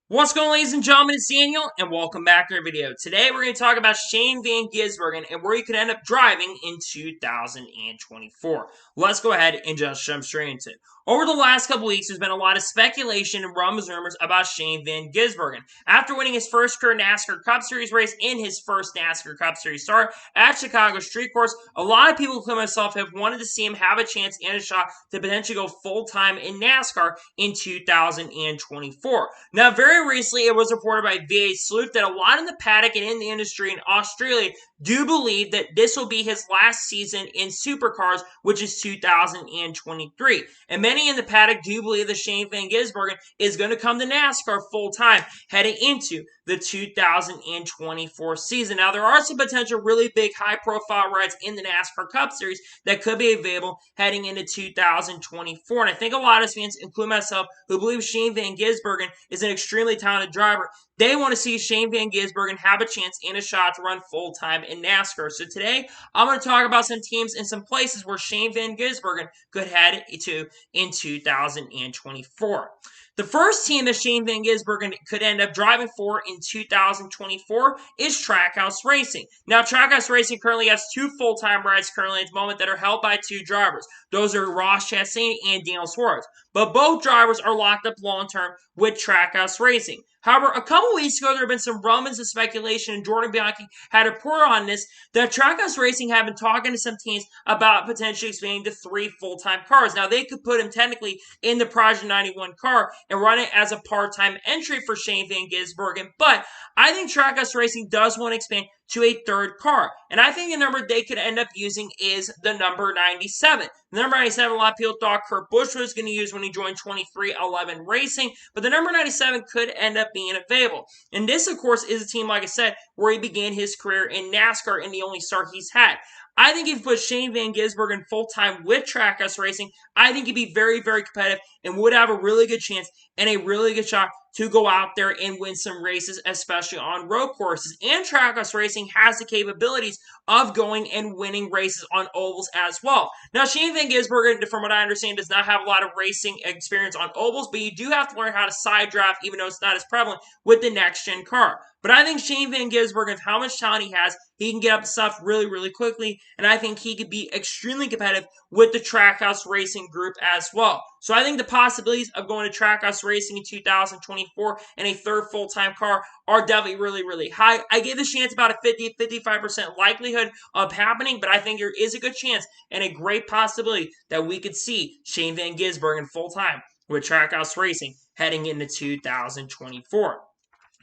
What's going on, ladies and gentlemen? It's Daniel, and welcome back to our video. Today, we're going to talk about Shane Van Gisbergen and where you could end up driving in 2024. Let's go ahead and just jump straight into it. Over the last couple weeks, there's been a lot of speculation and rumors about Shane Van Gisbergen. After winning his first career NASCAR Cup Series race in his first NASCAR Cup Series start at Chicago Street Course, a lot of people, including myself, have wanted to see him have a chance and a shot to potentially go full-time in NASCAR in 2024. Now, very recently, it was reported by VA Sleuth that a lot in the paddock and in the industry in Australia do believe that this will be his last season in supercars, which is 2023. And many in the paddock do believe that Shane Van Gisbergen is going to come to NASCAR full-time heading into the 2024 season. Now, there are some potential really big high-profile rides in the NASCAR Cup Series that could be available heading into 2024. And I think a lot of fans, including myself, who believe Shane Van Gisbergen is an extremely talented driver, they want to see Shane Van Gisbergen have a chance and a shot to run full-time in NASCAR. So today, I'm going to talk about some teams and some places where Shane Van Gisbergen could head to in 2024. The first team that Shane Van Gisbergen could end up driving for in 2024 is Trackhouse Racing. Now, Trackhouse Racing currently has two full-time rides currently at the moment that are held by two drivers. Those are Ross Chastain and Daniel Suarez. But both drivers are locked up long-term with Trackhouse Racing. However, a couple weeks ago, there have been some rumors and speculation, and Jordan Bianchi had a report on this, that Trackhouse Racing have been talking to some teams about potentially expanding to 3 full-time cars. Now, they could put him technically in the Project 91 car and run it as a part-time entry for Shane Van Gisbergen, but I think Trackhouse Racing does want to expand to a third car. And I think the number they could end up using is the number 97. The number 97, a lot of people thought Kurt Busch was going to use when he joined 2311 Racing, but the number 97 could end up being available. And this, of course, is a team, like I said, where he began his career in NASCAR and the only start he's had. I think if you put Shane Van Gisbergen full-time with Trackhouse Racing, I think he'd be very, very competitive and would have a really good chance and a really good shot to go out there and win some races, especially on road courses. And Trackhouse Racing has the capabilities of going and winning races on ovals as well. Now, Shane Van Gisbergen, from what I understand, does not have a lot of racing experience on ovals, but you do have to learn how to side draft, even though it's not as prevalent, with the next-gen car. But I think Shane Van Gisbergen, how much talent he has, he can get up to stuff really, really quickly, and I think he could be extremely competitive with the Trackhouse Racing group as well. So I think the possibilities of going to Trackhouse Racing in 2024 and a third full-time car are definitely really, really high. I give the chance about a 50-55% likelihood of happening, but I think there is a good chance and a great possibility that we could see Shane Van Gisbergen full-time with Trackhouse Racing heading into 2024.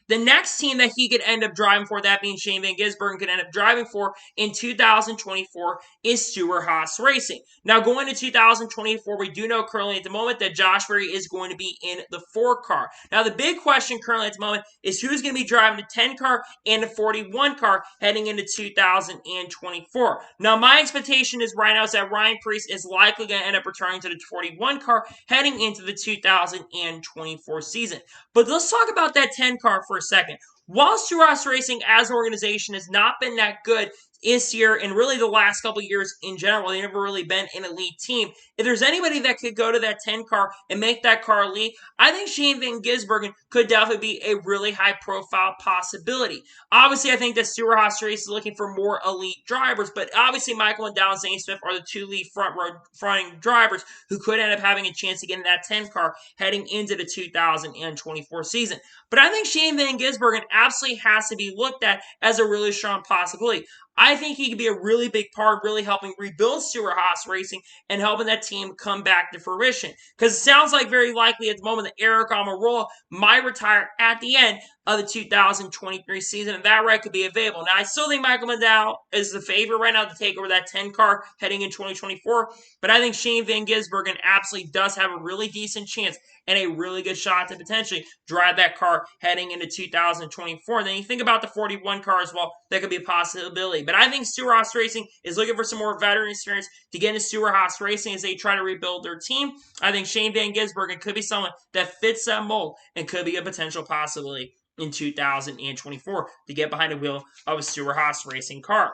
The next team that he could end up driving for, that being Shane Van Gisbergen could end up driving for in 2024, is Stewart Haas Racing. Now, going to 2024, we do know currently at the moment that Josh Berry is going to be in the 4 car. Now, the big question currently at the moment is who's going to be driving the 10 car and the 41 car heading into 2024. Now, my expectation is right now is that Ryan Preece is likely going to end up returning to the 41 car heading into the 2024 season. But let's talk about that 10 car for a second. While Stewart Haas Racing as an organization has not been that good this year and really the last couple years in general, they've never really been an elite team. If there's anybody that could go to that 10 car and make that car elite, I think Shane Van Gisbergen could definitely be a really high-profile possibility. Obviously, I think that Stewart Haas Racing is looking for more elite drivers, but obviously Michael and Dallin Zane Smith are the two lead front-running drivers who could end up having a chance to get in that 10 car heading into the 2024 season. But I think Shane Van Gisbergen absolutely has to be looked at as a really strong possibility. I think he could be a really big part, really helping rebuild Stewart Haas Racing and helping that team come back to fruition. Because it sounds like very likely at the moment that Eric Almirola might retire at the end of the 2023 season, and that right could be available. Now, I still think Michael McDowell is the favorite right now to take over that 10 car heading in 2024, but I think Shane Van Gisbergen absolutely does have a really decent chance and a really good shot to potentially drive that car heading into 2024. And then you think about the 41 car as well, that could be a possibility. But I think Stewart Haas Racing is looking for some more veteran experience to get into Stewart Haas Racing as they try to rebuild their team. I think Shane Van Gisbergen could be someone that fits that mold and could be a potential possibility in 2024 to get behind the wheel of a Stewart Haas Racing car.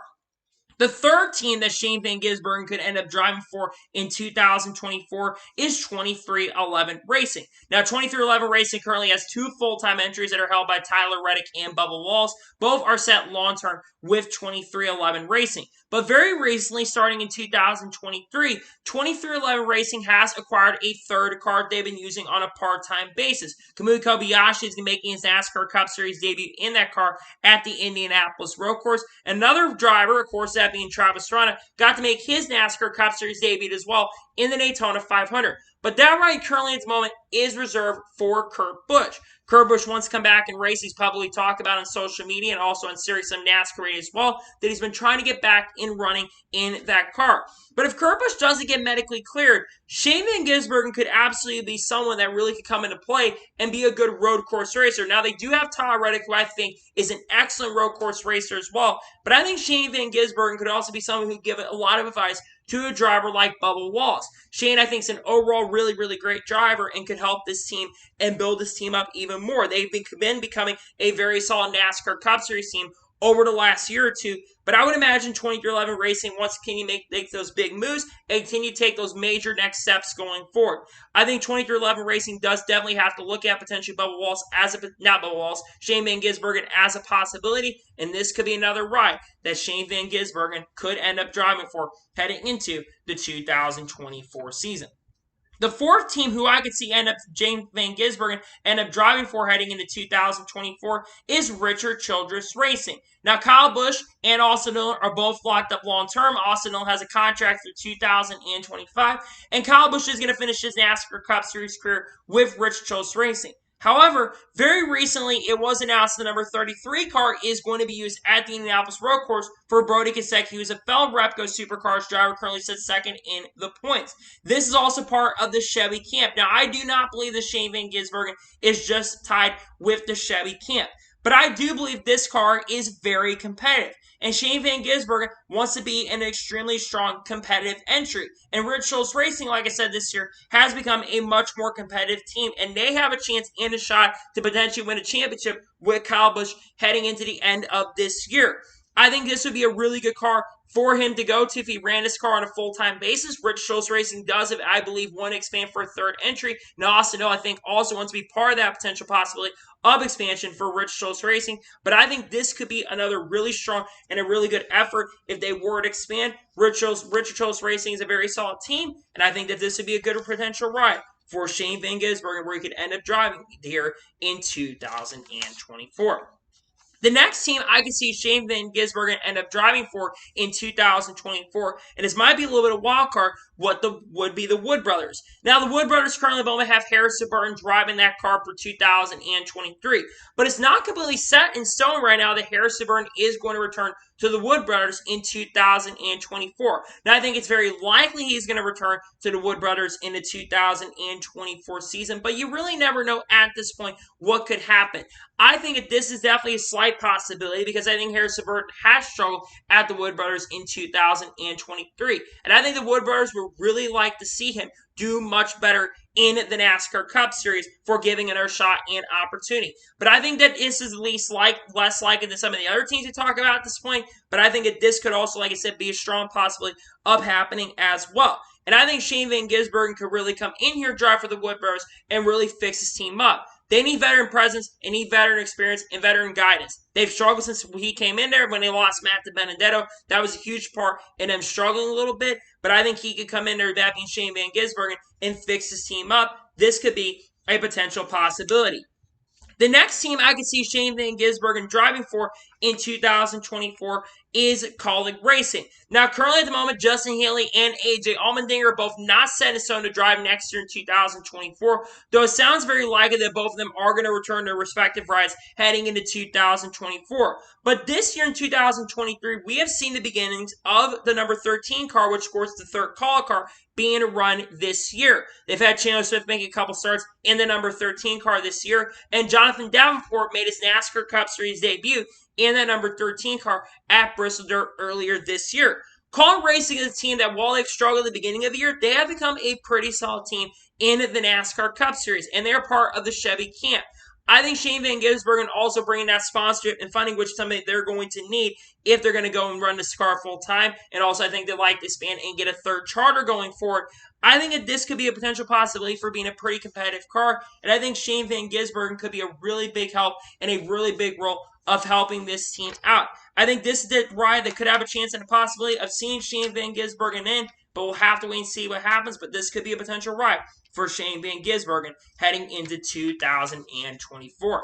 The third team that Shane Van Gisbergen could end up driving for in 2024 is 23XI Racing. Now, 23XI Racing currently has two full-time entries that are held by Tyler Reddick and Bubba Walls. Both are set long-term with 23XI Racing. But very recently, starting in 2023, 23XI Racing has acquired a third car they've been using on a part-time basis. Kamui Kobayashi is making his NASCAR Cup Series debut in that car at the Indianapolis Road Course. Another driver, of course, that being Travis Strana, got to make his NASCAR Cup Series debut as well in the Daytona 500. But that ride currently at the moment is reserved for Kurt Busch. Kurt Busch wants to come back and race. He's publicly talked about on social media and also on Sirius some NASCAR radio as well that he's been trying to get back in running in that car. But if Kurt Busch doesn't get medically cleared, Shane Van Gisbergen could absolutely be someone that really could come into play and be a good road course racer. Now, they do have Tyler Reddick, who I think is an excellent road course racer as well. But I think Shane Van Gisbergen could also be someone who could give a lot of advice to a driver like Bubba Walls. Shane, I think, is an overall really, really great driver and could help this team and build this team up even more. They've been becoming a very solid NASCAR Cup Series team over the last year or two. But I would imagine 23XI Racing wants to continue to make those big moves and continue to take those major next steps going forward. I think 23XI Racing does definitely have to look at potentially Bubba Walls Shane Van Gisbergen as a possibility, and this could be another ride that Shane Van Gisbergen could end up driving for heading into the 2024 season. The fourth team who I could see James Van Gisbergen end up driving for heading into 2024 is Richard Childress Racing. Now, Kyle Busch and Austin Dillon are both locked up long-term. Austin Dillon has a contract through 2025, and Kyle Busch is going to finish his NASCAR Cup Series career with Richard Childress Racing. However, very recently, it was announced the number 33 car is going to be used at the Indianapolis Road Course for Brody Kosecki, who is a fellow Repco Supercars driver, currently sits second in the points. This is also part of the Chevy camp. Now, I do not believe that Shane Van Gisbergen is just tied with the Chevy camp, but I do believe this car is very competitive. And Shane Van Gisbergen wants to be an extremely strong competitive entry. And Rich Childress Racing, like I said this year, has become a much more competitive team. And they have a chance and a shot to potentially win a championship with Kyle Busch heading into the end of this year. I think this would be a really good car for him to go to if he ran his car on a full-time basis. Rich Childress Racing does, I believe, want to expand for a third entry. Now, Austin Dillon, I think, also wants to be part of that potential possibility of expansion for Rich Childress Racing. But I think this could be another really strong and a really good effort if they were to expand. Richard Childress Racing is a very solid team, and I think that this would be a good potential ride for Shane Van Gisbergen where he could end up driving here in 2024. The next team I can see Shane Van Gisbergen end up driving for in 2024, and this might be a little bit of a wild card, would be the Wood Brothers. Now, the Wood Brothers currently only have Harrison Burton driving that car for 2023, but it's not completely set in stone right now that Harrison Burton is going to return to the Wood Brothers in 2024. Now, I think it's very likely he's going to return to the Wood Brothers in the 2024 season, but you really never know at this point what could happen. I think that this is definitely a slight possibility because I think Harrison Burton has struggled at the Wood Brothers in 2023. And I think the Wood Brothers would really like to see him do much better in the NASCAR Cup Series for giving another shot and opportunity. But I think that this is less likely than some of the other teams we talk about at this point. But I think that this could also, like I said, be a strong possibility of happening as well. And I think Shane Van Gisbergen could really come in here, drive for the Wood Brothers, and really fix his team up. They need veteran presence, they need veteran experience, and veteran guidance. They've struggled since he came in there when they lost Matt DiBenedetto. That was a huge part in them struggling a little bit, but I think he could come in there, that being Shane Van Gisbergen, and fix his team up. This could be a potential possibility. The next team I could see Shane Van Gisbergen driving for in 2024 is Kaulig Racing. Now, currently at the moment, Justin Haley and AJ Allmendinger are both not set in stone to drive next year in 2024, though it sounds very likely that both of them are going to return their respective rides heading into 2024. But this year in 2023, we have seen the beginnings of the number 13 car, which of course the third call car, being run this year. They've had Chandler Swift make a couple starts in the number 13 car this year, and Jonathan Davenport made his NASCAR Cup Series debut in that number 13 car at Bristol Dirt earlier this year. Kaulig Racing is a team that, while they've struggled at the beginning of the year, they have become a pretty solid team in the NASCAR Cup Series, and they're part of the Chevy camp. I think Shane Van Gisbergen also bringing that sponsorship and funding, which is something they're going to need if they're going to go and run this car full time. And also, I think they'd like to expand and get a third charter going forward. I think that this could be a potential possibility for being a pretty competitive car. And I think Shane Van Gisbergen could be a really big help and a really big role of helping this team out. I think this is the ride that could have a chance and a possibility of seeing Shane Van Gisbergen in, but we'll have to wait and see what happens. But this could be a potential ride for Shane Van Gisbergen heading into 2024.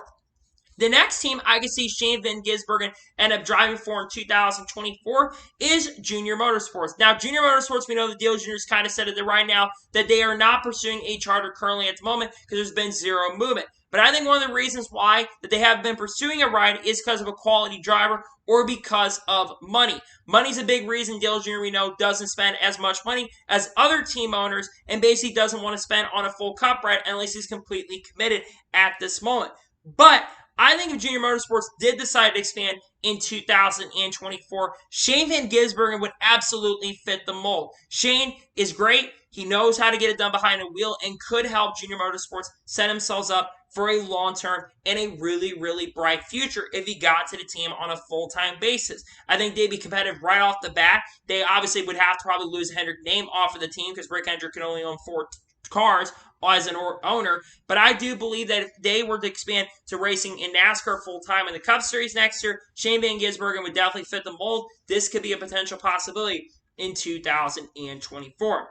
The next team I can see Shane Van Gisbergen end up driving for in 2024 is Junior Motorsports. Now, Junior Motorsports, we know the Deal Juniors kind of said it right now that they are not pursuing a charter currently at the moment because there's been zero movement. But I think one of the reasons why that they have been pursuing a ride is because of a quality driver or because of money. Money's a big reason Dale Jr., we know, doesn't spend as much money as other team owners and basically doesn't want to spend on a full cup ride unless he's completely committed at this moment. But I think if Junior Motorsports did decide to expand in 2024, Shane Van Gisbergen would absolutely fit the mold. Shane is great. He knows how to get it done behind a wheel and could help Junior Motorsports set themselves up for a long-term and a really, really bright future if he got to the team on a full-time basis. I think they'd be competitive right off the bat. They obviously would have to probably lose Hendrick name off of the team because Rick Hendrick can only own 4 cars as an owner, but I do believe that if they were to expand to racing in NASCAR full-time in the Cup Series next year, Shane Van Gisbergen would definitely fit the mold. This could be a potential possibility in 2024.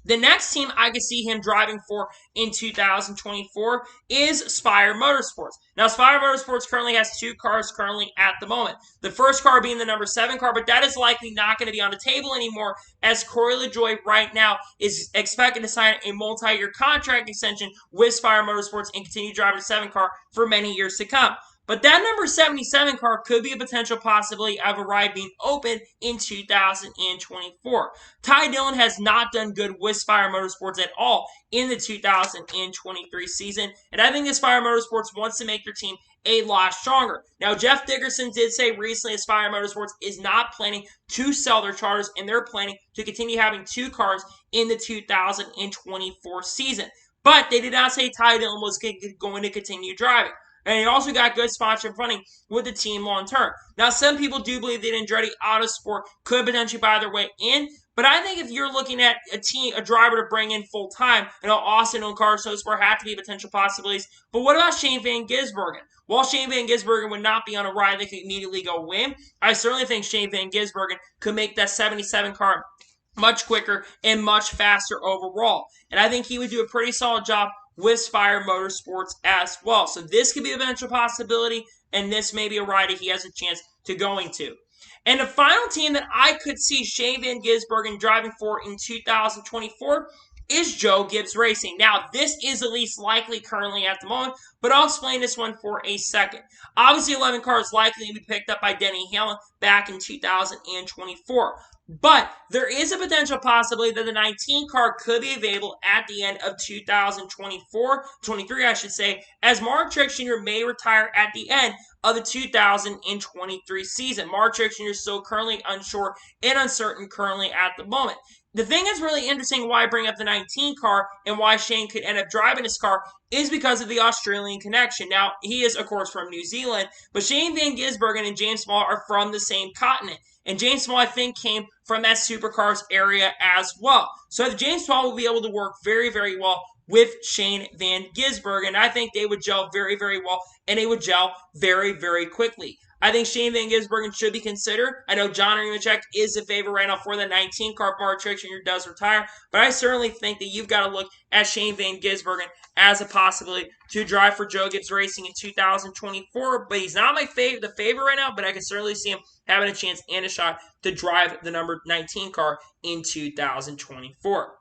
The next team I could see him driving for in 2024 is Spire Motorsports. Now, Spire Motorsports currently has 2 cars currently at the moment. The first car being the number 7 car, but that is likely not going to be on the table anymore as Corey LaJoie right now is expected to sign a multi-year contract extension with Spire Motorsports and continue driving the 7 car for many years to come. But that number 77 car could be a potential possibility of a ride being open in 2024. Ty Dillon has not done good with Spire Motorsports at all in the 2023 season, and I think this Spire Motorsports wants to make their team a lot stronger. Now, Jeff Dickerson did say recently that Spire Motorsports is not planning to sell their charters, and they're planning to continue having 2 cars in the 2024 season. But they did not say Ty Dillon was going to continue driving. And he also got good sponsorship funding with the team long term. Now, some people do believe that Andretti Autosport could potentially buy their way in. But I think if you're looking at a driver to bring in full time, Austin and Cars Motorsport have to be potential possibilities. But what about Shane Van Gisbergen? While Shane Van Gisbergen would not be on a ride that could immediately go win, I certainly think Shane Van Gisbergen could make that 77 car much quicker and much faster overall. And I think he would do a pretty solid job with Spire Motorsports as well. So this could be a potential possibility, and this may be a ride that he has a chance to going to. And the final team that I could see Shane Van Gisbergen driving for in 2024 is Joe Gibbs Racing. Now, this is the least likely currently at the moment, but I'll explain this one for a second. Obviously, 11 cars likely to be picked up by Denny Hamlin back in 2024. But there is a potential possibility that the 19 car could be available at the end of 23, I should say, as Mark Truex Jr. may retire at the end of the 2023 season. Mark Truex Jr. is still currently unsure and uncertain currently at the moment. The thing that's really interesting why I bring up the 19 car and why Shane could end up driving this car is because of the Australian connection. Now, he is, of course, from New Zealand, but Shane Van Gisbergen and James Small are from the same continent. And James Small, I think, came from that supercars area as well. So James Small will be able to work very, very well with Shane Van Gisbergen. I think they would gel very, very well, and they would gel very, very quickly. I think Shane Van Gisbergen should be considered. I know John Nemechek is the favorite right now for the 19 car. Mark Truex Jr. does retire, but I certainly think that you've got to look at Shane Van Gisbergen as a possibility to drive for Joe Gibbs Racing in 2024. But he's not the favorite right now, but I can certainly see him having a chance and a shot to drive the number 19 car in 2024.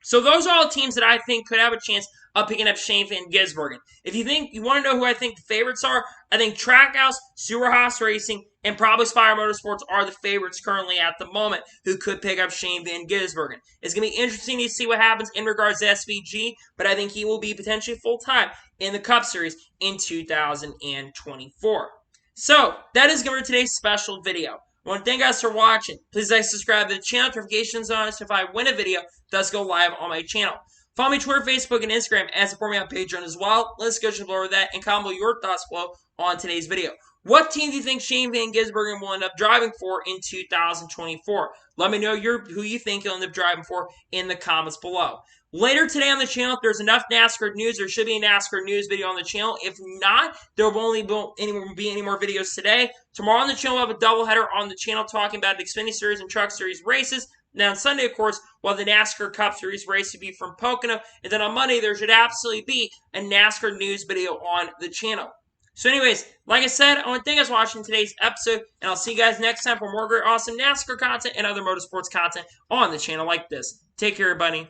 So those are all teams that I think could have a chance of picking up Shane Van Gisbergen. If you want to know who I think the favorites are, I think Trackhouse, Haas Racing, and probably Spire Motorsports are the favorites currently at the moment who could pick up Shane Van Gisbergen. It's going to be interesting to see what happens in regards to SVG, but I think he will be potentially full-time in the Cup Series in 2024. So, that is going to be today's special video. I want to thank you guys for watching. Please like, subscribe to the channel, notifications on so if I win a video, it does go live on my channel. Follow me Twitter, Facebook, and Instagram, and support me on Patreon as well. Let's go jump over that and comment your thoughts below on today's video. What team do you think Shane Van Gisbergen will end up driving for in 2024? Let me know who you think he'll end up driving for in the comments below. Later today on the channel, if there's enough NASCAR news, there should be a NASCAR news video on the channel. If not, there will only be any more videos today. Tomorrow on the channel, we'll have a doubleheader on the channel talking about the Xfinity Series and Truck Series races. Now, on Sunday, of course, we'll have the NASCAR Cup Series race to be from Pocono. And then on Monday, there should absolutely be a NASCAR news video on the channel. So anyways, like I said, I want to thank you guys for watching today's episode. And I'll see you guys next time for more great, awesome NASCAR content and other motorsports content on the channel like this. Take care, everybody.